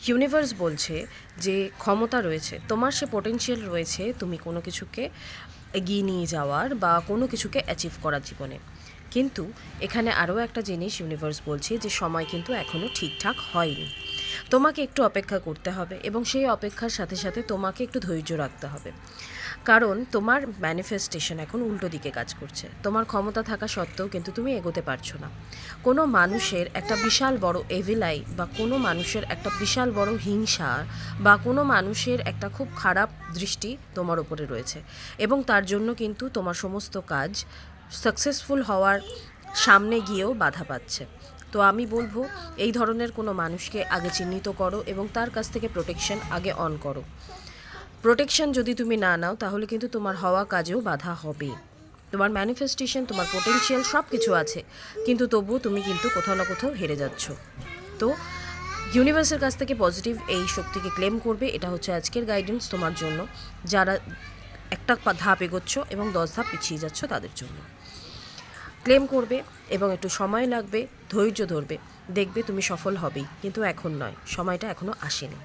Universe বলছে যে ক্ষমতা রয়েছে, তোমার সে পোটেনশিয়াল রয়েছে তুমি কোনো কিছুকে এগিয়ে নিয়ে যাওয়ার বা কোনো কিছুকে অ্যাচিভ করার জীবনে। কিন্তু এখানে আরও একটা জিনিস ইউনিভার্স বলছে যে সময় কিন্তু এখনও ঠিকঠাক হয়নি। তোমাকে একটু অপেক্ষা করতে হবে এবং সেই অপেক্ষার সাথে সাথে তোমাকে একটু ধৈর্য রাখতে হবে, কারণ তোমার ম্যানিফেস্টেশন এখন উল্টো দিকে কাজ করছে। তোমার ক্ষমতা থাকা সত্ত্বেও কিন্তু তুমি এগোতে পারছো না। কোনো মানুষের একটা বিশাল বড় এভিলাই বা কোনো মানুষের একটা বিশাল বড় হিংসা বা কোনো মানুষের একটা খুব খারাপ দৃষ্টি তোমার উপরে রয়েছে, এবং তার জন্য কিন্তু তোমার সমস্ত কাজ সাকসেসফুল হওয়ার সামনে গিয়েও বাধা পাচ্ছে। তো আমি বলবো এই ধরনের কোনো মানুষকে আগে চিহ্নিত করো এবং তার কাছ থেকে প্রোটেকশন আগে অন করো। প্রোটেকশন যদি তুমি না নাও তাহলে কিন্তু তোমার হওয়া কাজেও বাধা হবে। তোমার ম্যানিফেস্টেশন, তোমার পোটেনশিয়াল সব কিছু আছে, কিন্তু তবুও তুমি কিন্তু কোথাও না কোথাও হেরে যাচ্ছ। তো ইউনিভার্সের কাছ থেকে পজিটিভ এই শক্তিকে ক্লেম করবে। এটা হচ্ছে আজকের গাইডেন্স তোমার জন্য, যারা একটা ধাপ এগোচ্ছ এবং 10 ধাপ পিছিয়ে যাচ্ছ তাদের জন্য। ক্লেম করবে এবং একটু সময় লাগবে, ধৈর্য ধরবে, দেখবে তুমি সফল হবেই, কিন্তু এখন নয়, সময়টা এখনও আসেনি।